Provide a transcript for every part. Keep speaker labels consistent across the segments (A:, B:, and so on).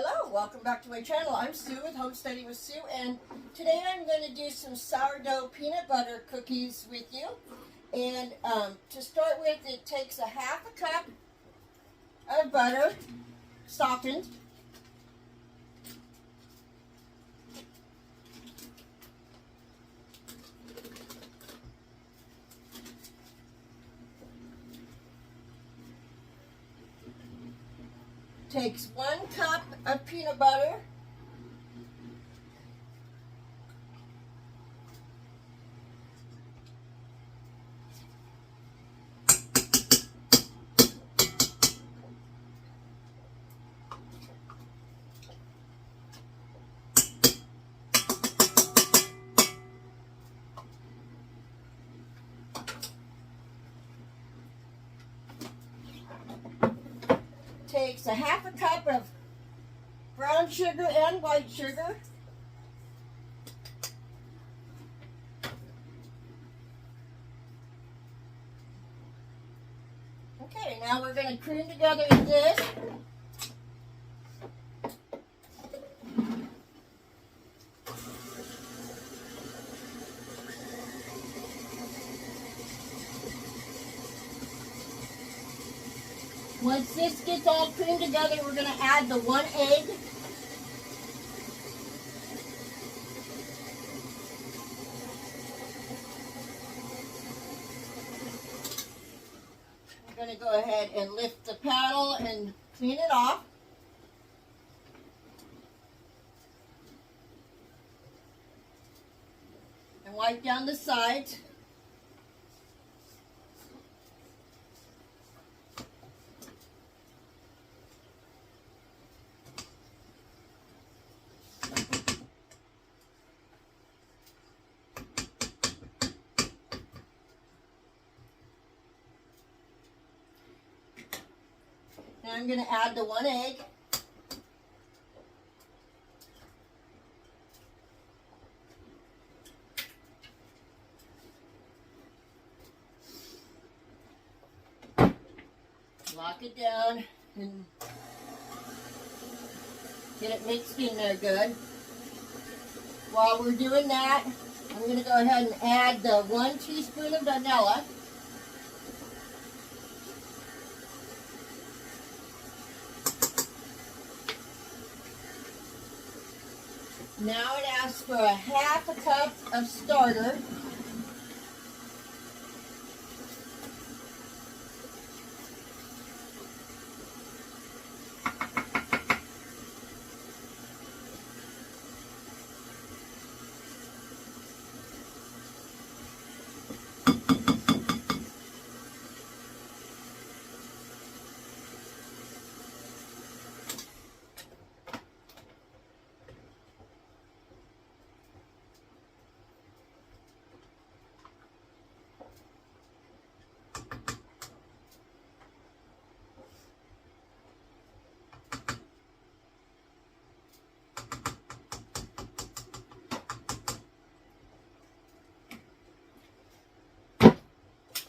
A: Hello, welcome back to my channel. I'm Sue with Homesteading with Sue, and today I'm going to do some sourdough peanut butter cookies with you. And to start with, it takes a half a cup of butter, softened. Takes 1 cup of peanut butter. Takes a half a cup of brown sugar and white sugar. Okay, now we're going to cream together this. Once this gets all creamed together, we're going to add the 1 egg. I'm going to go ahead and lift the paddle and clean it off. And wipe down the sides. Now I'm going to add the 1 egg. Lock it down and get it mixed in there good. While we're doing that, I'm going to go ahead and add the 1 teaspoon of vanilla. Now it asks for a half a cup of starter.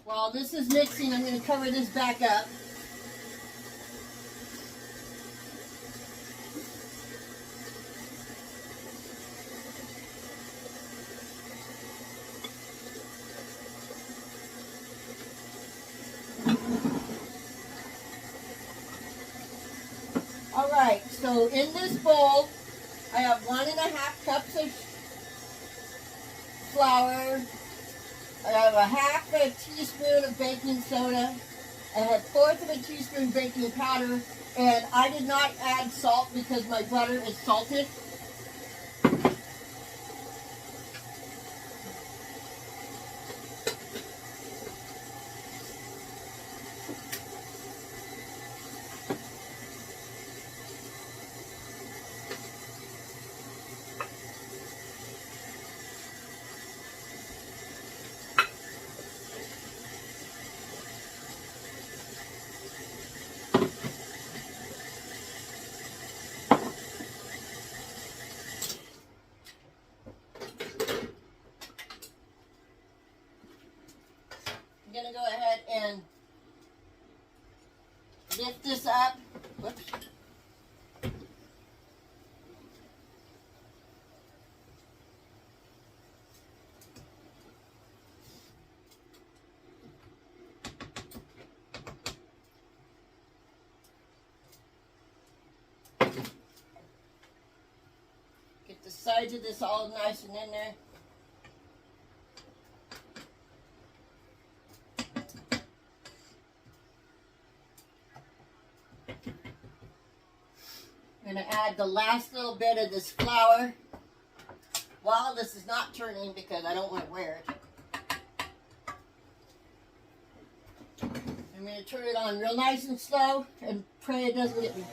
A: While this is mixing, I'm going to cover this back up. Alright, so in this bowl, I have 1½ cups of flour. I have a half a teaspoon of baking soda, I have 1/4 of a teaspoon baking powder, and I did not add salt because my butter is salted. Get the sides of this all nice and in there. I'm going to add the last little bit of this flour while this is not turning because I don't want to wear it. I'm going to turn it on real nice and slow and pray it doesn't get me.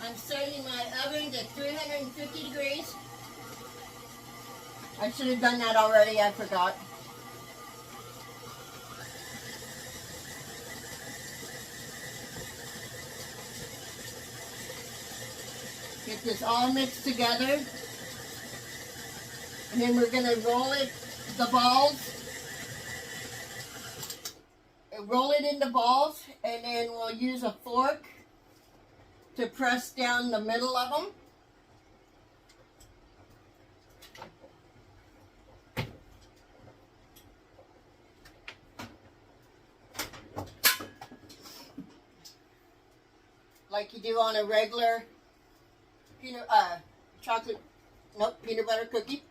A: I'm setting my oven to 350 degrees. I should have done that already, I forgot. Get this all mixed together. And then we're going to roll it, the balls. Roll it into balls, and then we'll use a fork to press down the middle of them. Like you do on a regular peanut butter cookie.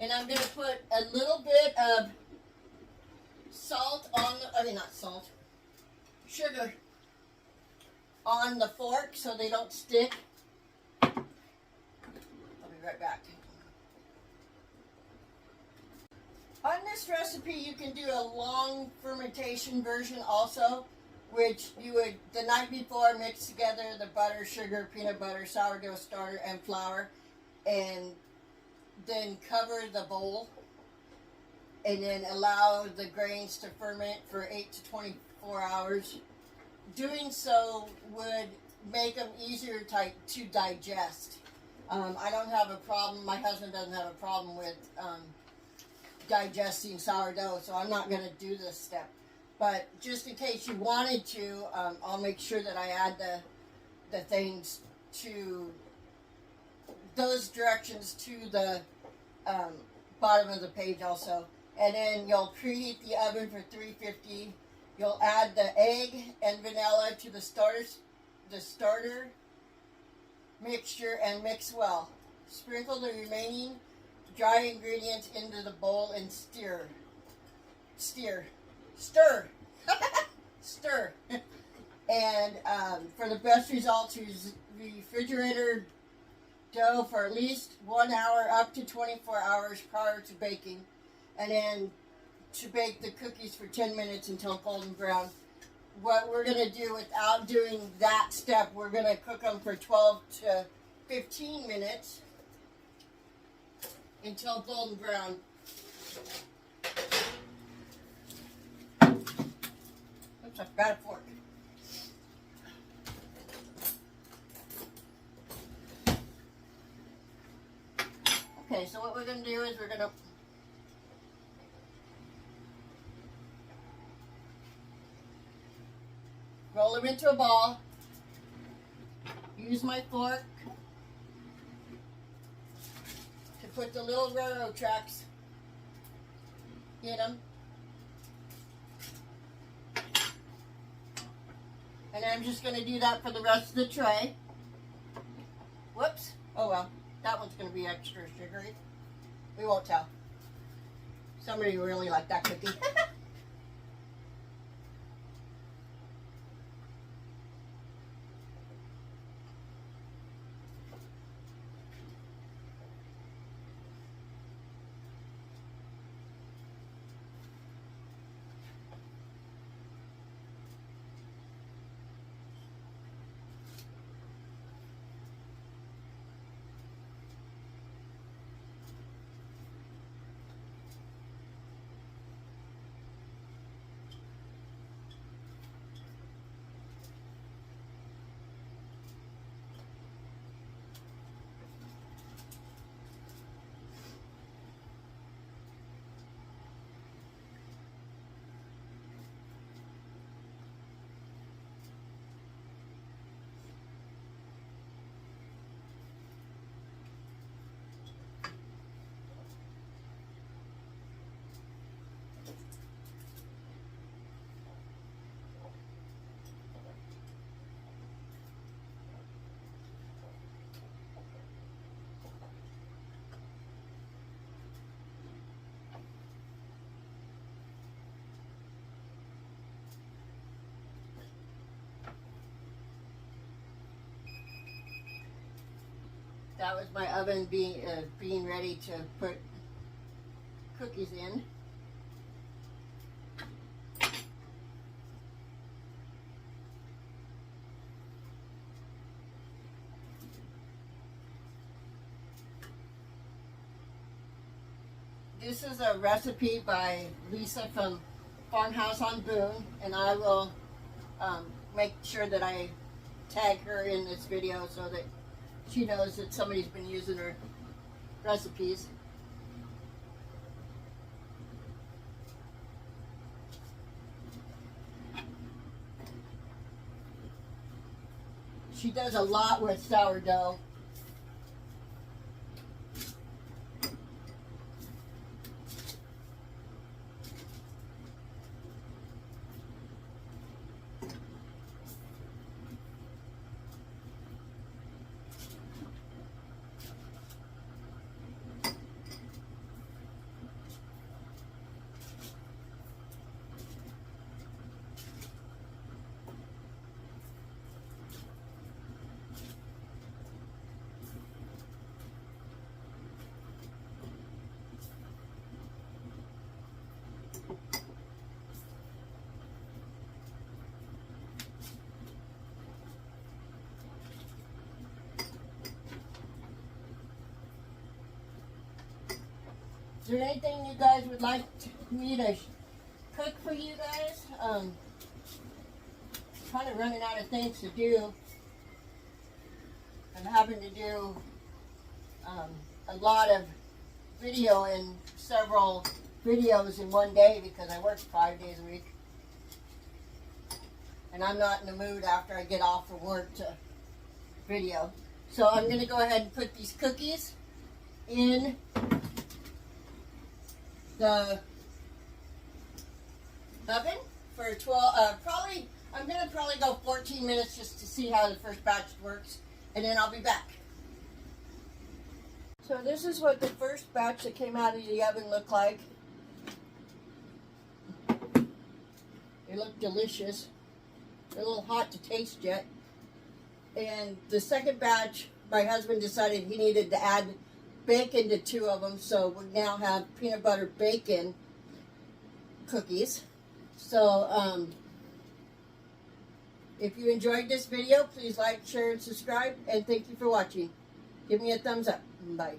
A: And I'm going to put a little bit of salt on sugar on the fork so they don't stick. I'll be right back. On this recipe, you can do a long fermentation version also, which you would, the night before, mix together the butter, sugar, peanut butter, sourdough starter, and flour, and then cover the bowl and then allow the grains to ferment for 8 to 24 hours. Doing so would make them easier to digest. I don't have a problem, my husband doesn't have a problem with digesting sourdough, so I'm not going to do this step. But just in case you wanted to, I'll make sure that I add the things to those directions to the bottom of the page also. And then you'll preheat the oven for 350. You'll add the egg and vanilla to the starter mixture and mix well. Sprinkle the remaining dry ingredients into the bowl and stir. And for the best results, use refrigerator dough for at least 1 hour up to 24 hours prior to baking, and then to bake the cookies for 10 minutes until golden brown. What we're going to do without doing that step, we're going to cook them for 12 to 15 minutes until golden brown. Oops, I forgot a fork. Okay, so what we're going to do is we're going to roll them into a ball. Use my fork to put the little railroad tracks in them. And I'm just going to do that for the rest of the tray. Whoops. Oh well. That one's going to be extra sugary. We won't tell. Somebody really liked that cookie. That was my oven being ready to put cookies in. This is a recipe by Lisa from Farmhouse on Boone, and I will make sure that I tag her in this video so that she knows that somebody's been using her recipes. She does a lot with sourdough. Is there anything you guys would like me to cook for you guys? Kind of running out of things to do. I'm having to do a lot of video and several videos in one day because I work 5 days a week. And I'm not in the mood after I get off from work to video. So I'm going to go ahead and put these cookies in the oven for 12, I'm going to probably go 14 minutes just to see how the first batch works, and then I'll be back. So this is what the first batch that came out of the oven looked like. They look delicious. They're a little hot to taste yet. And the second batch, my husband decided he needed to add bacon to 2 of them, so we now have peanut butter bacon cookies. So if you enjoyed this video, please like, share, and subscribe, and thank you for watching. Give me a thumbs up. Bye.